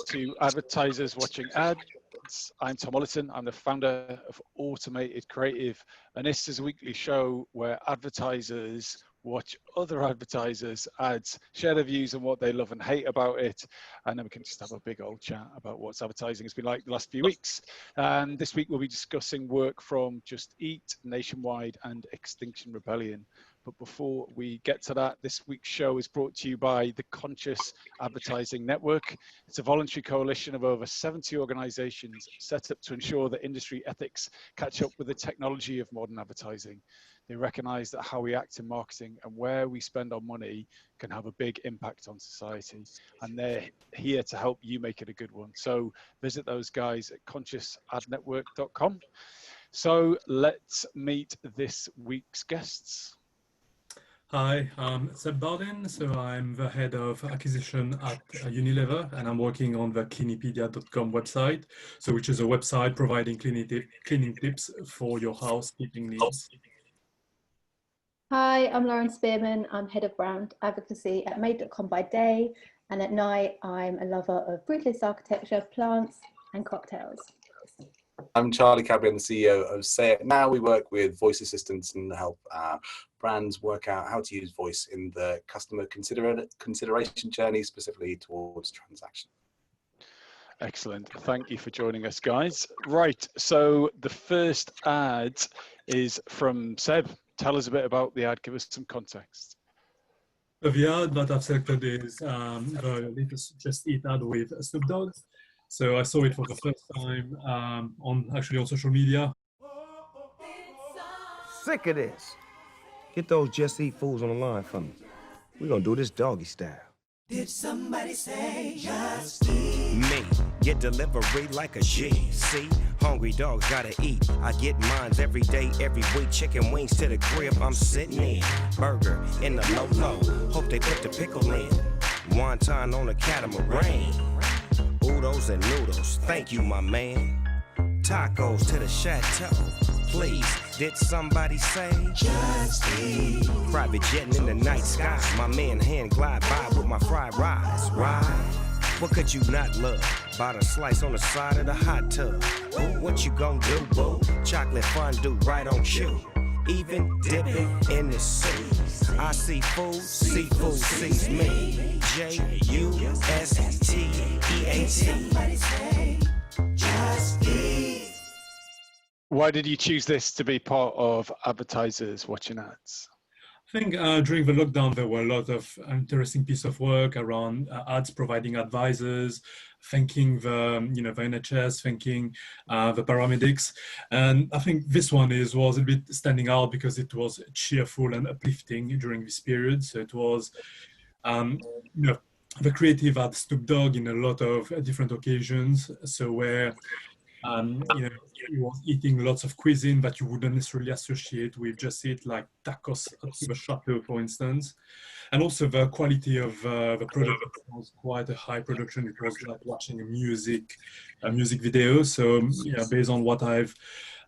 to Advertisers Watching Ads. I'm Tom Ollerton. I'm the founder of Automated Creative, and this is a weekly show where advertisers watch other advertisers' ads, share their views on what they love and hate about it, and then we can just have a big old chat about what's advertising has been like the last few weeks. And this week we'll be discussing work from Just Eat, Nationwide, and Extinction Rebellion. But before we get to that, this week's show is brought to you by the Conscious Advertising Network. It's a voluntary coalition of over 70 organizations set up to ensure that industry ethics catch up with the technology of modern advertising. They recognize that how we act in marketing and where we spend our money can have a big impact on society. And they're here to help you make it a good one. So visit those guys at consciousadnetwork.com. So let's meet this week's guests. Hi, I'm Seb Bardin. So I'm the head of acquisition at Unilever, and I'm working on the cleanipedia.com website, so which is a website providing cleaning tips for your housekeeping needs. Hi, I'm Lauren Spearman. I'm head of brand advocacy at Made.com by day, and at night I'm a lover of brutalist architecture, plants, and cocktails. I'm Charlie Cadbury, I'm the CEO of Say It Now. We work with voice assistants and help brands work out how to use voice in the customer consideration journey, specifically towards transaction. Excellent. Thank you for joining us, guys. Right, so the first ad is from Seb. Tell us a bit about the ad. Give us some context. The ad that I've selected is the latest Just Eat ad with Snoop Dogg. So I saw it for the first time on social media. Sick of this. Get those Just Eat fools on the line for me. We're gonna do this doggy style. Did somebody say just eat? Me, get delivery like a G. See, hungry dogs gotta eat. I get mines every day, every week. Chicken wings to the crib, I'm sitting in. Burger in the low. Hope they put the pickle in. Wonton on a catamaran. Oodles and noodles, thank you, my man. Tacos to the chateau. Please, did somebody say Just eat? Private jetting in the night sky. My man hand glide by with my fried rice. Right? What could you not love? Bought a slice on the side of the hot tub. Ooh, what you gon' do, boo? Chocolate fondue right on cue. Even dipping in the sea. I see food, seafood sees me. Justeat. Somebody say just eat? Why did you choose this to be part of Advertisers Watching Ads? I think during the lockdown, there were a lot of interesting piece of work around ads providing advisors, thanking the NHS, thanking the paramedics, and I think this one was a bit standing out because it was cheerful and uplifting during this period. So it was, the creative had Snoop Dogg in a lot of different occasions. So where he was eating lots of cuisine that you wouldn't necessarily associate with Just Eat, like tacos at the chateau, for instance. And also the quality of the product was quite a high production. It was like watching a music video. So based on what I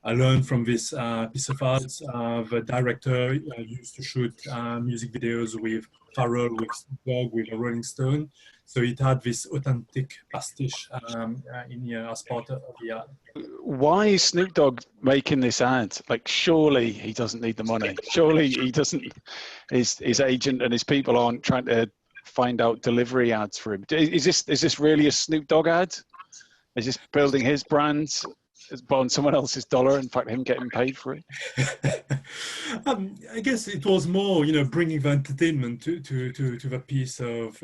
learned from this piece of art, the director used to shoot music videos with Pharrell, with Snoop Dogg, with a Rolling Stone. So it had this authentic pastiche in here as part of the ad. Why is Snoop Dogg making this ad? Like, surely he doesn't need the money. Surely he doesn't. His agent and his people aren't trying to find out delivery ads for him. Is this really a Snoop Dogg ad? Is this building his brand on someone else's dollar? In fact, him getting paid for it. I guess it was more, bringing the entertainment to the piece of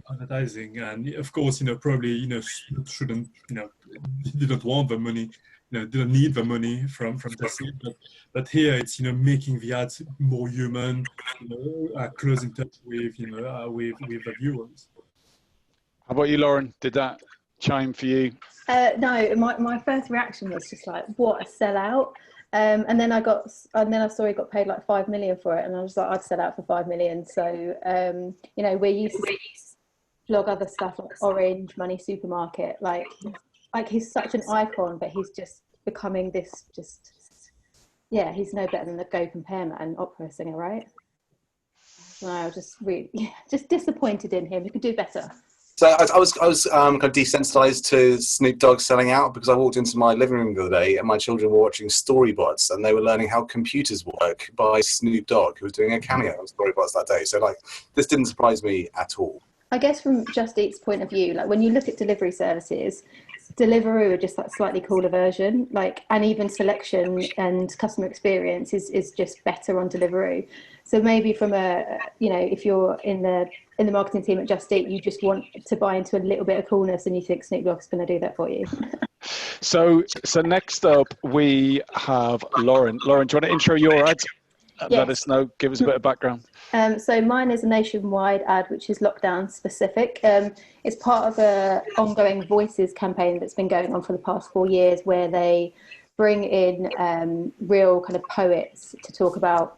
advertising, and of course, probably, shouldn't, didn't want the money, didn't need the money from Just Eat, but here it's, making the ads more human, close in touch with, with the viewers. How about you, Lauren? Did that chime for you? No, my first reaction was just like, what a sellout. And then I saw he got paid like 5 million for it, and I was like, I'd sell out for 5 million. So we're used to vlog other stuff like Orange, Money Supermarket. Like he's such an icon, but he's just becoming this he's no better than the Go Compare Man opera singer, right? So I was just really just disappointed in him. He could do better. So I was kind of desensitized to Snoop Dogg selling out because I walked into my living room the other day and my children were watching Storybots and they were learning how computers work by Snoop Dogg, who was doing a cameo on Storybots that day. So like, this didn't surprise me at all. I guess from Just Eat's point of view, like when you look at delivery services, Deliveroo are just that slightly cooler version, like, and even selection and customer experience is just better on Deliveroo. So maybe from a, you know, if you're in the marketing team at Just Eat, you just want to buy into a little bit of coolness and you think Snoop Dogg's going to do that for you. So next up we have Lauren. Lauren, do you want to intro your ad? Yes. Let us know, give us a bit of background. So mine is a nationwide ad, which is lockdown specific. It's part of a ongoing Voices campaign that's been going on for the past 4 years, where they bring in real kind of poets to talk about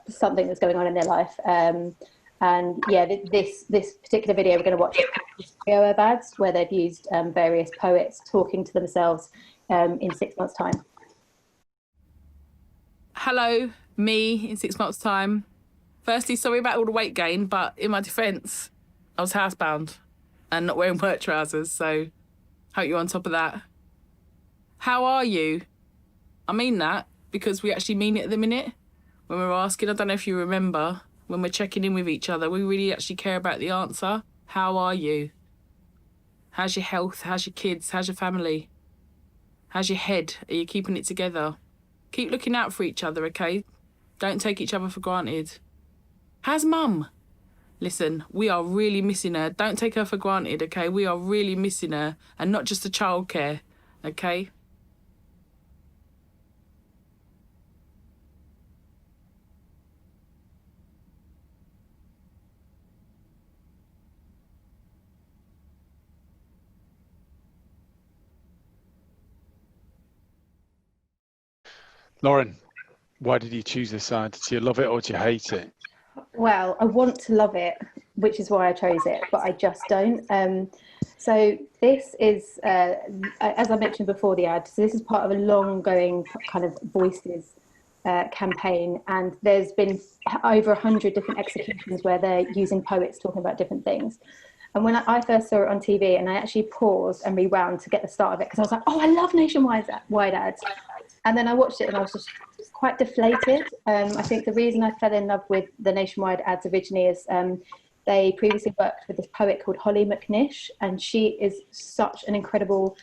something that's going on in their life. And yeah, this particular video we're going to watch is trio of ads where they've used various poets talking to themselves in 6 months' time. Hello, me in 6 months' time. Firstly, sorry about all the weight gain, but in my defence, I was housebound and not wearing work trousers, so hope you're on top of that. How are you? I mean that because we actually mean it at the minute. When we're asking, I don't know if you remember, when we're checking in with each other, we really actually care about the answer. How are you? How's your health? How's your kids? How's your family? How's your head? Are you keeping it together? Keep looking out for each other, okay? Don't take each other for granted. How's Mum? Listen, we are really missing her. Don't take her for granted, okay? We are really missing her, and not just the childcare, okay? Lauren, why did you choose this ad? Do you love it or do you hate it? Well, I want to love it, which is why I chose it, but I just don't. So this is, as I mentioned before the ad, so this is part of a long-going kind of Voices campaign, and there's been over 100 different executions where they're using poets talking about different things. And when I first saw it on TV, and I actually paused and rewound to get the start of it, because I was like, oh, I love nationwide ads. And then I watched it and I was just quite deflated. I think the reason I fell in love with the nationwide ads originally is they previously worked with this poet called Holly McNish, and she is such an incredible,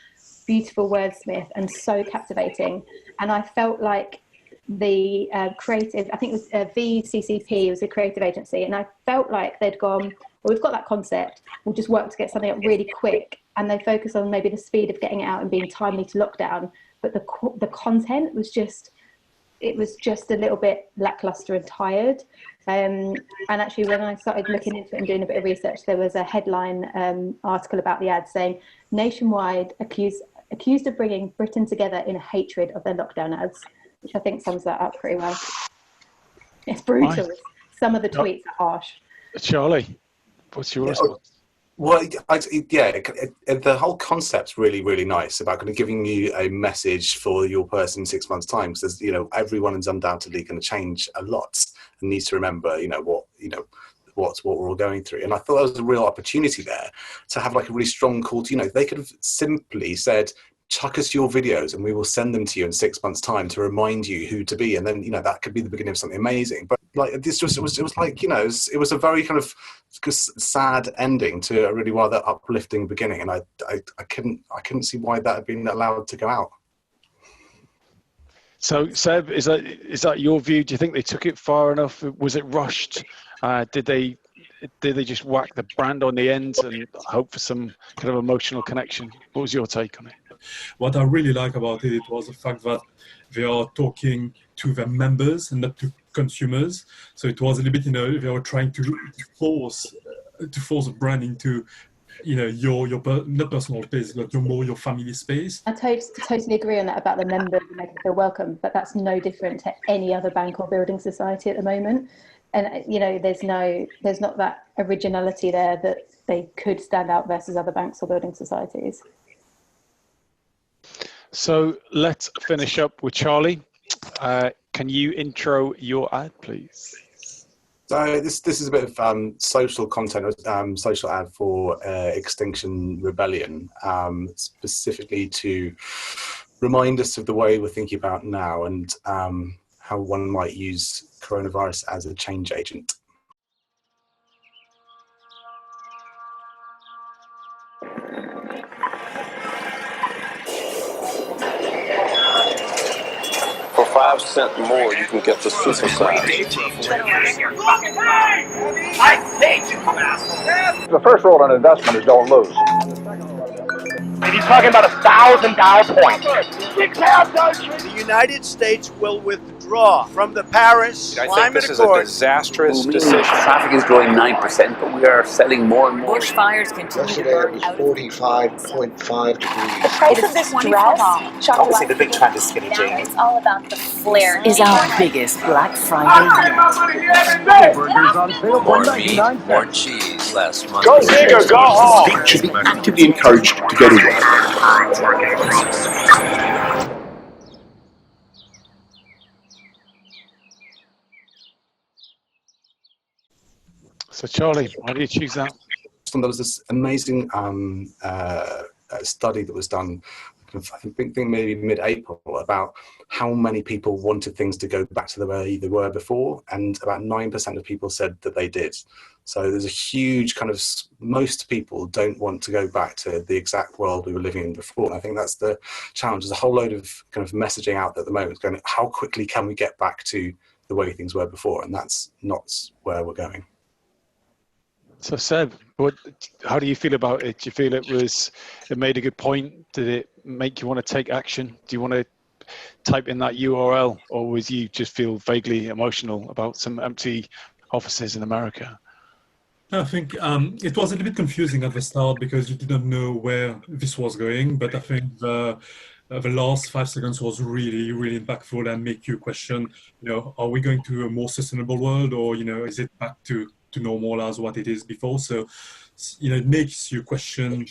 beautiful wordsmith and so captivating. And I felt like the creative, I think it was VCCP was a creative agency, and I felt like they'd gone, well, we've got that concept, we'll just work to get something up really quick. And they focus on maybe the speed of getting it out and being timely to lockdown. But the content was just, it was just a little bit lackluster and tired. And actually, when I started looking into it and doing a bit of research, there was a headline article about the ad saying, nationwide accused of bringing Britain together in a hatred of their lockdown ads, which I think sums that up pretty well. It's brutal. Right. Some of the tweets are harsh. Charlie, what's your response? Well, the whole concept's really, really nice about kind of giving you a message for your person in 6 months' time. Because, you know, everyone is undoubtedly going to change a lot and needs to remember, what we're all going through. And I thought there was a real opportunity there to have like a really strong call to, they could have simply said, chuck us your videos and we will send them to you in 6 months' time to remind you who to be. And then, that could be the beginning of something amazing. But like this just, it was like, it was a very kind of sad ending to a really rather uplifting beginning. And I couldn't see why that had been allowed to go out. So Seb, is that your view? Do you think they took it far enough? Was it rushed? Did they just whack the brand on the end and hope for some kind of emotional connection? What was your take on it? What I really like about it was the fact that they are talking to their members and not to consumers. So it was a little bit, they were trying to force the brand into, your not personal space, but your family space. I totally agree on that about the members and making them feel welcome, but that's no different to any other bank or building society at the moment. And there's not that originality there that they could stand out versus other banks or building societies. So let's finish up with Charlie. Can you intro your ad, please? So this is a bit of social content, social ad for Extinction Rebellion, specifically to remind us of the way we're thinking about now and how one might use coronavirus as a change agent. For 5 cents more, you can get the super size. The first rule on investment is don't lose. And he's talking about $1,000 points. The United States will withdraw from the Paris Climate Accord. I think this is a disastrous decision. Traffic is growing 9%, but we are selling more and more. Bushfires continue to burn out. 45.5 degrees. The price of this dress. Obviously, the big trend is skinny jeans. It's all about the flare. Is our biggest Black Friday yet. Burgers on sale. More meat, more cheese, less money. Go big or go home. They should be actively encouraged to go to work. So Charlie, why do you choose that? There was this amazing study that was done, I think maybe mid-April, about how many people wanted things to go back to the way they were before, and about 9% of people said that they did. So there's a huge kind of, most people don't want to go back to the exact world we were living in before. And I think that's the challenge. There's a whole load of kind of messaging out there at the moment going, how quickly can we get back to the way things were before? And that's not where we're going. So Seb, how do you feel about it? Do you feel it made a good point? Did it make you want to take action? Do you want to type in that URL, or was you just feel vaguely emotional about some empty offices in America? I think it was a little bit confusing at the start because you didn't know where this was going, but I think the last 5 seconds was really, really impactful and make you question, are we going to a more sustainable world, or, is it back to normal as what it is before? So, it makes you question,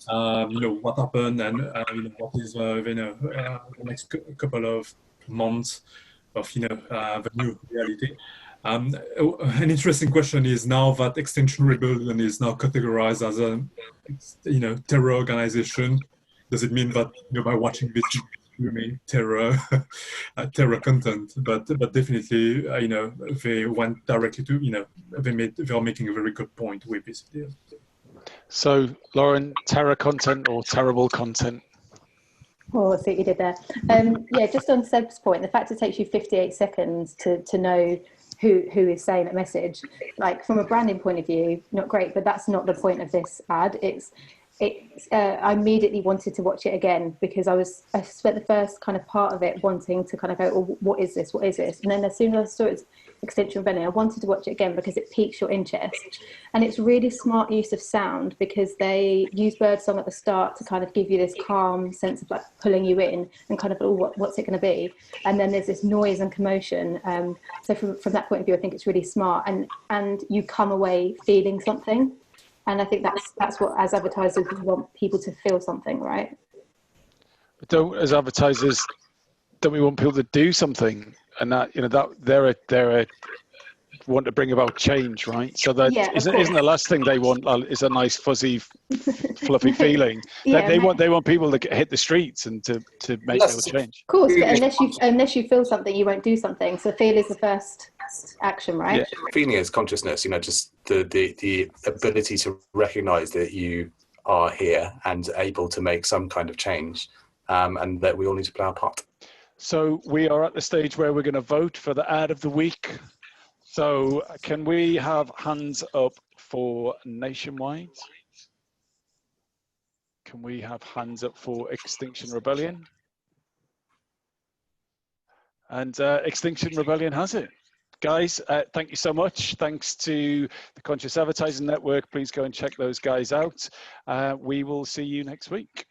what happened and, what is, the next couple of months of, the new reality. An interesting question is, now that Extinction Rebellion is now categorized as a, terror organization, does it mean that, by watching this, you mean terror content? But definitely, they went directly to, they are making a very good point with this video. So, Lauren, terror content or terrible content? Oh, I see what you did there. Yeah, just on Seb's point, the fact it takes you 58 seconds to know who is saying that message, like from a branding point of view, not great, but that's not the point of this ad. I immediately wanted to watch it again because I spent the first kind of part of it wanting to kind of go, oh, what is this? And then as soon as I saw it's Extinction Rebellion, I wanted to watch it again because it piques your interest. And it's really smart use of sound because they use birdsong at the start to kind of give you this calm sense of like pulling you in and kind of, oh, what's it going to be? And then there's this noise and commotion. So from that point of view, I think it's really smart, and you come away feeling something. And I think that's what, as advertisers, we want people to feel something, right? But as advertisers, don't we want people to do something? And that, that they're want to bring about change, right? So that isn't the last thing they want is a nice fuzzy, fluffy feeling. They want people to hit the streets and to make real change. Of course, but unless you feel something, you won't do something. So feel is the first action, right? Yeah. Feeling is consciousness. Just the ability to recognize that you are here and able to make some kind of change, and that we all need to play our part. So we are at the stage where we're going to vote for the ad of the week. So can we have hands up for Nationwide? Can we have hands up for Extinction Rebellion? And Extinction Rebellion has it. Guys, thank you so much. Thanks to the Conscious Advertising Network. Please go and check those guys out. We will see you next week.